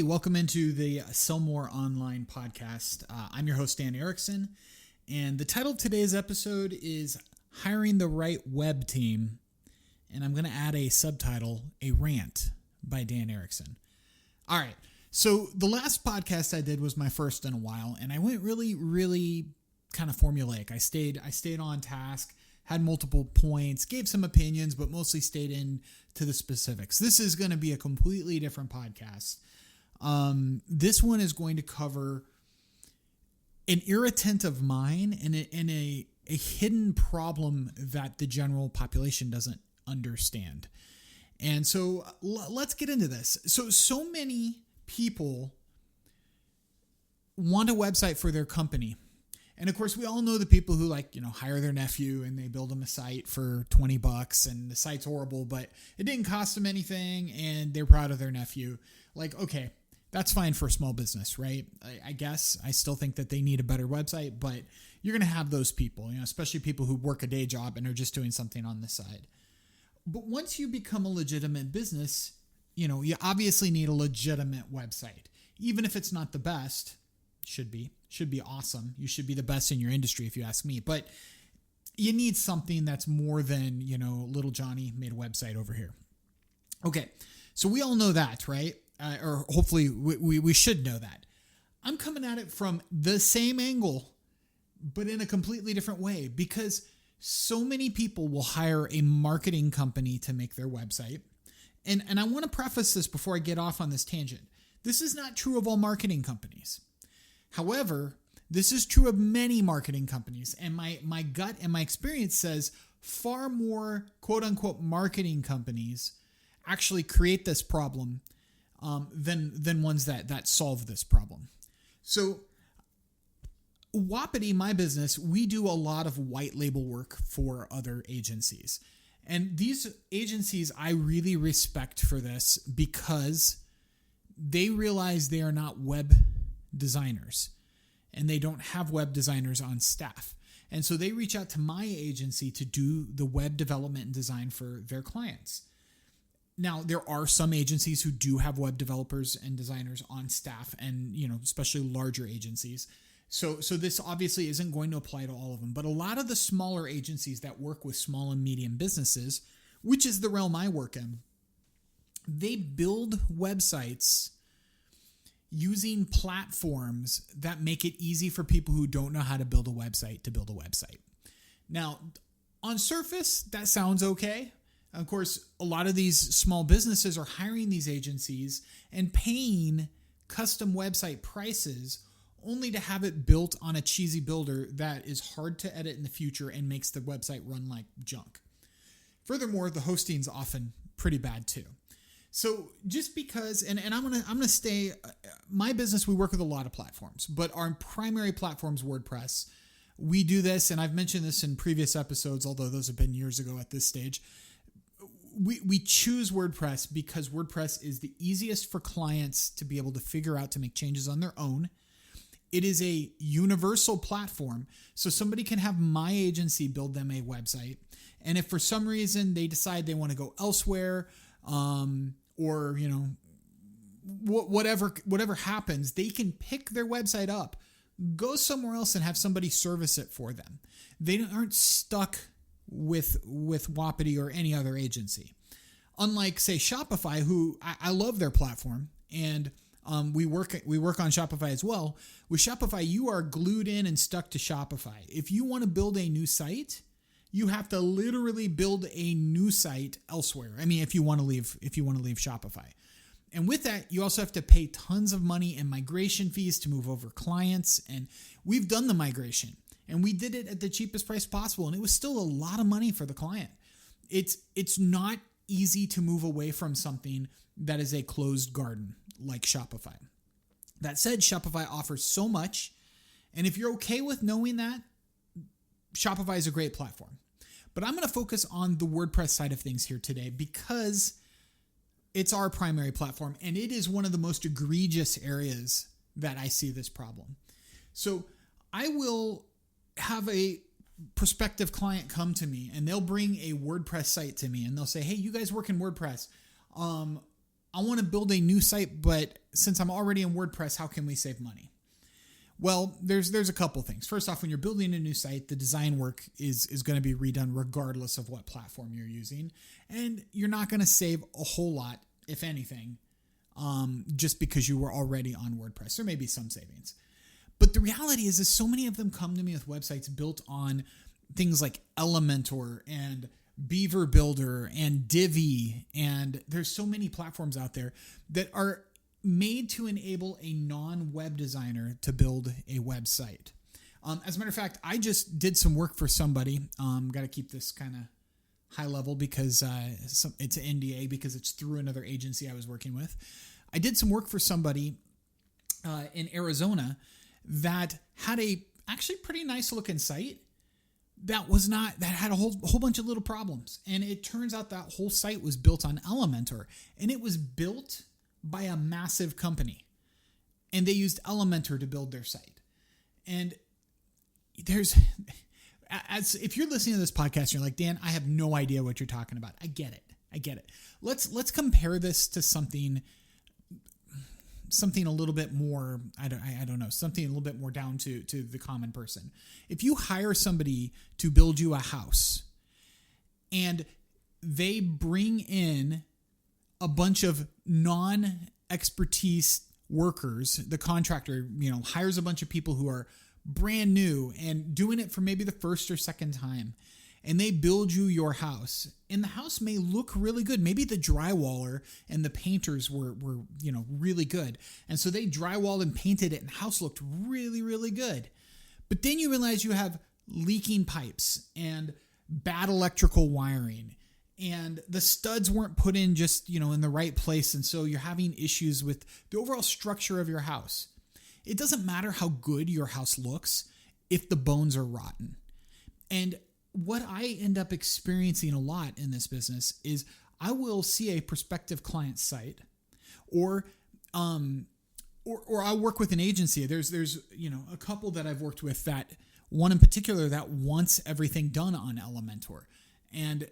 welcome into the Sell More Online podcast. I'm your host, Dan Erickson, and the title of today's episode is Hiring the Right Web Team, and I'm going to add a subtitle, A Rant by Dan Erickson. All right, so the last podcast I did was my first in a while, and I went really kind of formulaic. I stayed on task, had multiple points, gave some opinions, but mostly stayed in to the specifics. This is going to be a completely different podcast. This one is going to cover an irritant of mine and a hidden problem that the general population doesn't understand. And so let's get into this. So many people want a website for their company. And of course, we all know the people who hire their nephew and they build them a site for $20 and the site's horrible, but it didn't cost them anything and they're proud of their nephew. Okay, that's fine for a small business, right? I guess I still think that they need a better website, but you're going to have those people, especially people who work a day job and are just doing something on the side. But once you become a legitimate business, you obviously need a legitimate website. Even if it's not the best, should be awesome. You should be the best in your industry if you ask me, but you need something that's more than, little Johnny made a website over here. Okay. So we all know that, right? Or hopefully we should know that. I'm coming at it from the same angle, but in a completely different way, because so many people will hire a marketing company to make their website. And I want to preface this before I get off on this tangent. This is not true of all marketing companies. However, this is true of many marketing companies. And my gut and my experience says far more quote unquote marketing companies actually create this problem than ones that solve this problem. So Wapiti, my business, we do a lot of white label work for other agencies. And these agencies I really respect for this because they realize they are not web designers and they don't have web designers on staff. And so they reach out to my agency to do the web development and design for their clients. Now, there are some agencies who do have web developers and designers on staff and, especially larger agencies. So this obviously isn't going to apply to all of them, but a lot of the smaller agencies that work with small and medium businesses, which is the realm I work in, they build websites using platforms that make it easy for people who don't know how to build a website to build a website. Now, on surface, that sounds okay. Of course, a lot of these small businesses are hiring these agencies and paying custom website prices only to have it built on a cheesy builder that is hard to edit in the future and makes the website run like junk. Furthermore, the hosting's often pretty bad too. So just because, and I'm gonna stay, my business, we work with a lot of platforms, but our primary platform's WordPress. We do this, and I've mentioned this in previous episodes, although those have been years ago at this stage. We choose WordPress because WordPress is the easiest for clients to be able to figure out to make changes on their own. It is a universal platform, so somebody can have my agency build them a website. And if for some reason they decide they want to go elsewhere, or whatever happens, they can pick their website up, go somewhere else, and have somebody service it for them. They aren't stuck with Wapiti or any other agency. Unlike, say, Shopify, who I love their platform, and we work on Shopify as well. With Shopify, you are glued in and stuck to Shopify. If you want to build a new site, you have to literally build a new site elsewhere. I mean, if you want to leave Shopify. And with that, you also have to pay tons of money and migration fees to move over clients. And we've done the migration, and we did it at the cheapest price possible, and it was still a lot of money for the client. It's not easy to move away from something that is a closed garden like Shopify. That said, Shopify offers so much, and if you're okay with knowing that, Shopify is a great platform. But I'm going to focus on the WordPress side of things here today because it's our primary platform, and it is one of the most egregious areas that I see this problem. So I will have a prospective client come to me, and they'll bring a WordPress site to me, and they'll say, hey, you guys work in WordPress. I want to build a new site, but since I'm already in WordPress, how can we save money? Well, there's a couple things. First off, when you're building a new site, the design work is going to be redone regardless of what platform you're using. And you're not going to save a whole lot, if anything, just because you were already on WordPress. There may be some savings. But the reality is so many of them come to me with websites built on things like Elementor and Beaver Builder and Divi. And there's so many platforms out there that are made to enable a non-web designer to build a website. As a matter of fact, I just did some work for somebody. Got to keep this kind of high level because it's an NDA because it's through another agency I was working with. I did some work for somebody in Arizona that had a actually pretty nice looking site that had a whole bunch of little problems. And it turns out that whole site was built on Elementor, and it was built by a massive company, and they used Elementor to build their site. And if you're listening to this podcast, you're like, Dan, I have no idea what you're talking about. I get it. Let's compare this to something a little bit more, I don't know, something a little bit more down to the common person. If you hire somebody to build you a house and they bring in a bunch of non-expertise workers, the contractor, hires a bunch of people who are brand new and doing it for maybe the first or second time, and they build you your house, and the house may look really good. Maybe the drywaller and the painters were really good. And so they drywalled and painted it, and the house looked really, really good. But then you realize you have leaking pipes and bad electrical wiring, and the studs weren't put in just, in the right place. And so you're having issues with the overall structure of your house. It doesn't matter how good your house looks if the bones are rotten. And what I end up experiencing a lot in this business is I will see a prospective client site, or I work with an agency. There's a couple that I've worked with, that one in particular that wants everything done on Elementor, and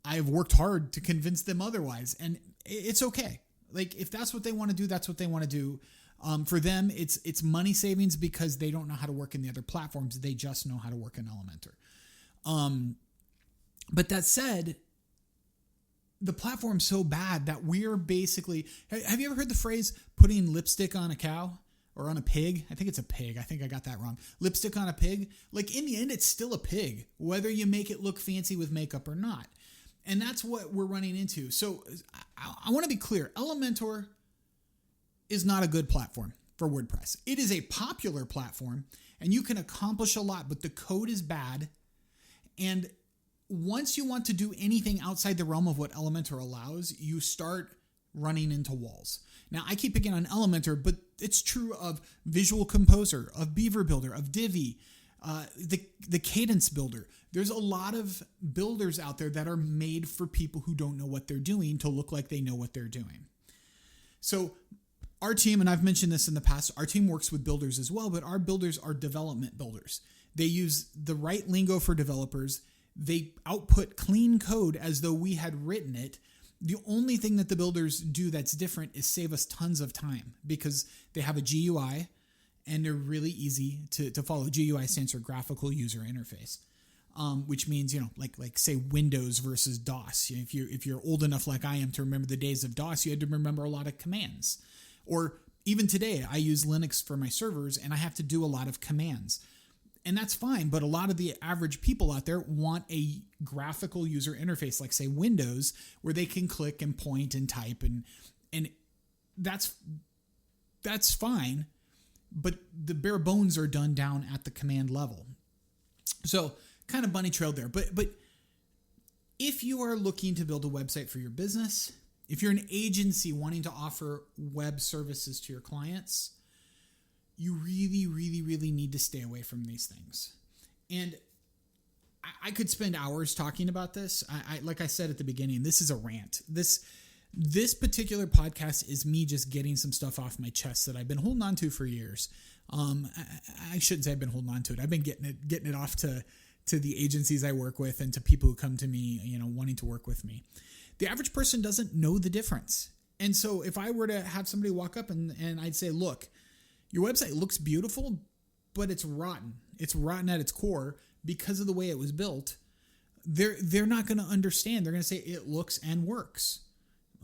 I've worked hard to convince them otherwise, and it's okay. Like, if that's what they want to do, that's what they want to do. For them, it's money savings because they don't know how to work in the other platforms. They just know how to work in Elementor. But that said, the platform's so bad that we're basically, have you ever heard the phrase putting lipstick on a cow or on a pig? I think it's a pig. I think I got that wrong. Lipstick on a pig. Like, in the end, it's still a pig, whether you make it look fancy with makeup or not. And that's what we're running into. So I want to be clear. Elementor is not a good platform for WordPress. It is a popular platform and you can accomplish a lot, but the code is bad. And once you want to do anything outside the realm of what Elementor allows, you start running into walls. Now, I keep picking on Elementor, but it's true of Visual Composer, of Beaver Builder, of Divi, the Cadence Builder. There's a lot of builders out there that are made for people who don't know what they're doing to look like they know what they're doing. So our team, and I've mentioned this in the past, our team works with builders as well, but our builders are development builders. They use the right lingo for developers. They output clean code as though we had written it. The only thing that the builders do that's different is save us tons of time because they have a GUI and they're really easy to follow. GUI stands for Graphical User Interface, which means, like say Windows versus DOS. If you're old enough like I am to remember the days of DOS, you had to remember a lot of commands. Or even today, I use Linux for my servers and I have to do a lot of commands. And that's fine, but a lot of the average people out there want a graphical user interface, like say Windows, where they can click and point and type, and that's fine, but the bare bones are done down at the command level. So kind of bunny trailed there, but if you are looking to build a website for your business, if you're an agency wanting to offer web services to your clients, you really, really, really need to stay away from these things. And I could spend hours talking about this. I like I said at the beginning, this is a rant. This particular podcast is me just getting some stuff off my chest that I've been holding on to for years. I shouldn't say I've been holding on to it. I've been getting it off to the agencies I work with and to people who come to me, wanting to work with me. The average person doesn't know the difference. And so if I were to have somebody walk up and I'd say, look, your website looks beautiful, but it's rotten. It's rotten at its core because of the way it was built. They're not going to understand. They're going to say it looks and works.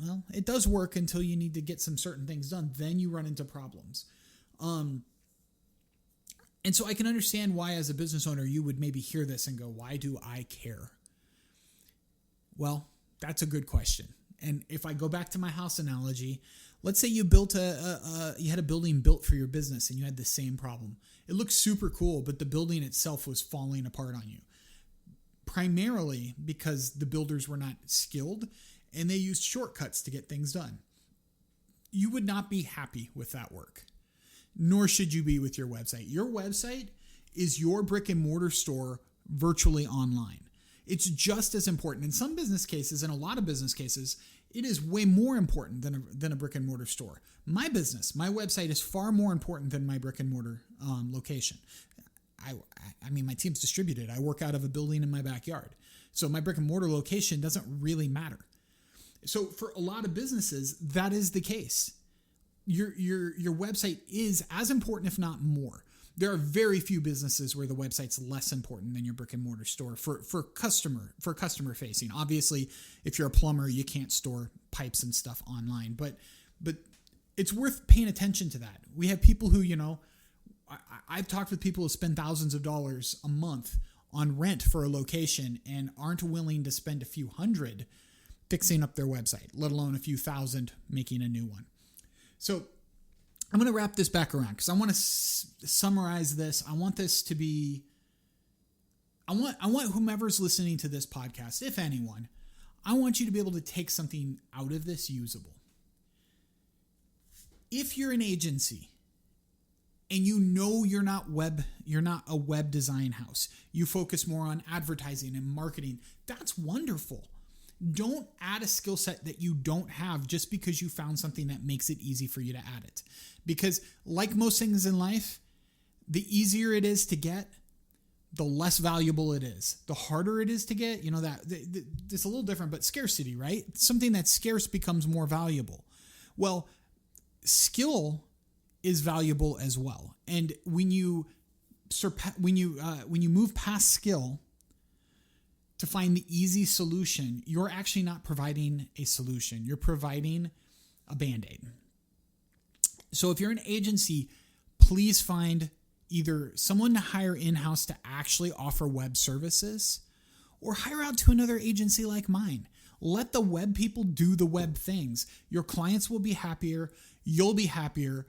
Well, it does work until you need to get some certain things done. Then you run into problems. And so I can understand why, as a business owner, you would maybe hear this and go, why do I care? Well, that's a good question. And if I go back to my house analogy, let's say you built you had a building built for your business and you had the same problem. It looks super cool, but the building itself was falling apart on you. Primarily because the builders were not skilled and they used shortcuts to get things done. You would not be happy with that work, nor should you be with your website. Your website is your brick and mortar store virtually online. It's just as important. In some business cases, in a lot of business cases, it is way more important than a brick and mortar store. My business, my website is far more important than my brick and mortar location. I mean, my team's distributed. I work out of a building in my backyard. So my brick and mortar location doesn't really matter. So for a lot of businesses, that is the case. Your website is as important, if not more. There are very few businesses where the website's less important than your brick and mortar store for customer facing. Obviously, if you're a plumber, you can't store pipes and stuff online, but it's worth paying attention to that. We have people who, I've talked with people who spend thousands of dollars a month on rent for a location and aren't willing to spend a few hundred fixing up their website, let alone a few thousand making a new one. So I'm going to wrap this back around because I want to summarize this. I want this to be, I want whomever's listening to this podcast, if anyone, I want you to be able to take something out of this usable. If you're an agency and you're not a web design house, you focus more on advertising and marketing, that's wonderful. Don't add a skill set that you don't have just because you found something that makes it easy for you to add it. Because like most things in life, the easier it is to get, the less valuable it is. The harder it is to get, it's a little different, but scarcity, right? Something that's scarce becomes more valuable. Well, skill is valuable as well. And when you move past skill to find the easy solution, you're actually not providing a solution. You're providing a Band-Aid. So if you're an agency, please find either someone to hire in-house to actually offer web services or hire out to another agency like mine. Let the web people do the web things. Your clients will be happier. You'll be happier.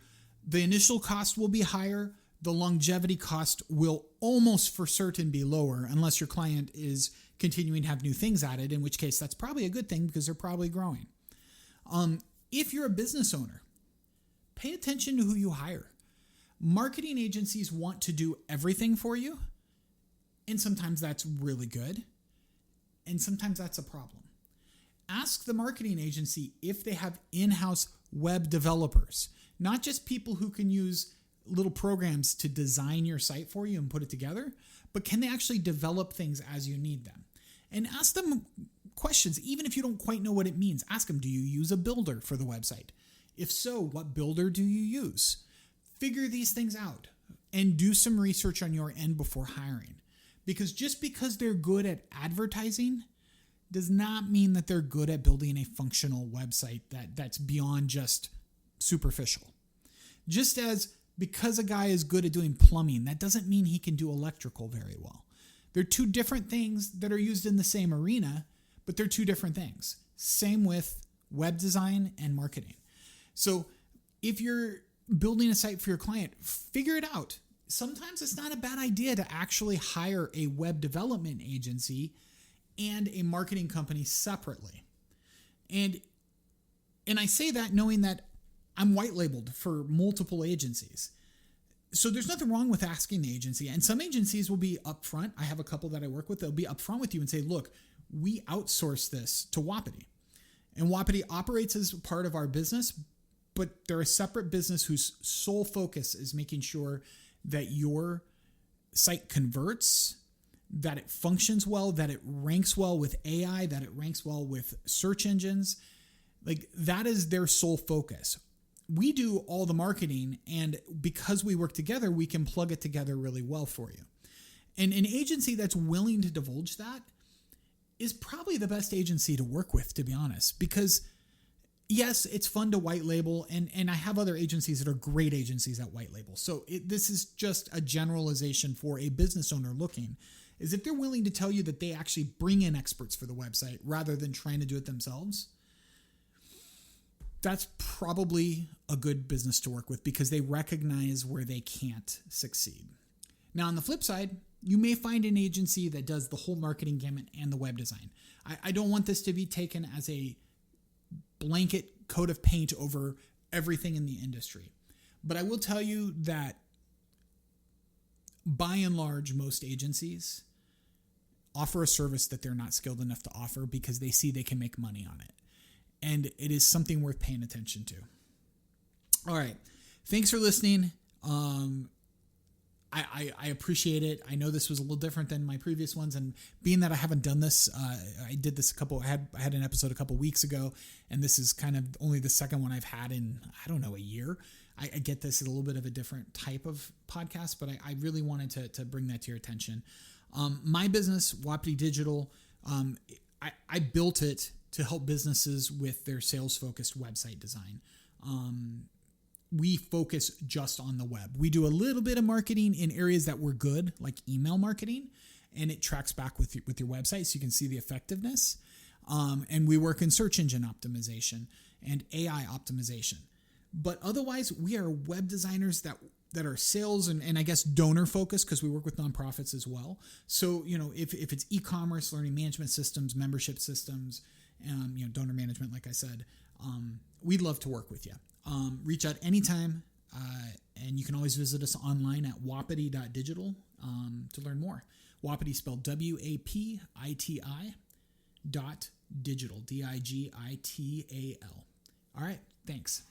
The initial cost will be higher. The longevity cost will almost for certain be lower unless your client is continuing to have new things added, in which case that's probably a good thing because they're probably growing. If you're a business owner, pay attention to who you hire. Marketing agencies want to do everything for you, and sometimes that's really good, and sometimes that's a problem. Ask the marketing agency if they have in-house web developers, not just people who can use little programs to design your site for you and put it together, but can they actually develop things as you need them? And ask them questions, even if you don't quite know what it means. Ask them, do you use a builder for the website? If so, what builder do you use? Figure these things out and do some research on your end before hiring. Because just because they're good at advertising does not mean that they're good at building a functional website that's beyond just superficial. Just as because a guy is good at doing plumbing, that doesn't mean he can do electrical very well. They're two different things that are used in the same arena, but they're two different things. Same with web design and marketing. So if you're building a site for your client, figure it out. Sometimes it's not a bad idea to actually hire a web development agency and a marketing company separately. And I say that knowing that I'm white labeled for multiple agencies. So there's nothing wrong with asking the agency. And some agencies will be upfront. I have a couple that I work with. They'll be upfront with you and say, look, we outsource this to Wapiti. And Wapiti operates as part of our business, but they're a separate business whose sole focus is making sure that your site converts, that it functions well, that it ranks well with AI, that it ranks well with search engines, Like that is their sole focus. We do all the marketing, and because we work together, we can plug it together really well for you. And an agency that's willing to divulge that is probably the best agency to work with, to be honest, because yes, it's fun to white label, and I have other agencies that are great agencies at white label. So this is just a generalization for a business owner looking, is if they're willing to tell you that they actually bring in experts for the website rather than trying to do it themselves, that's probably a good business to work with because they recognize where they can't succeed. Now, on the flip side, you may find an agency that does the whole marketing gamut and the web design. I don't want this to be taken as a blanket coat of paint over everything in the industry. But I will tell you that by and large, most agencies offer a service that they're not skilled enough to offer because they see they can make money on it. And it is something worth paying attention to. All right. Thanks for listening. I appreciate it. I know this was a little different than my previous ones, and being that I haven't done this, I did this I had an episode a couple weeks ago, and this is kind of only the second one I've had in, I don't know, a year. I get this as a little bit of a different type of podcast, but I really wanted to bring that to your attention. My business, Wapiti Digital, I built it to help businesses with their sales-focused website design. We focus just on the web. We do a little bit of marketing in areas that we're good, like email marketing, and it tracks back with your website so you can see the effectiveness. And we work in search engine optimization and AI optimization. But otherwise, we are web designers that are sales and I guess donor focused because we work with nonprofits as well. So, if it's e-commerce, learning management systems, membership systems, donor management, like I said, we'd love to work with you. Reach out anytime, and you can always visit us online at wapiti.digital to learn more. Wapiti spelled WAPITI .digital, DIGITAL. All right, thanks.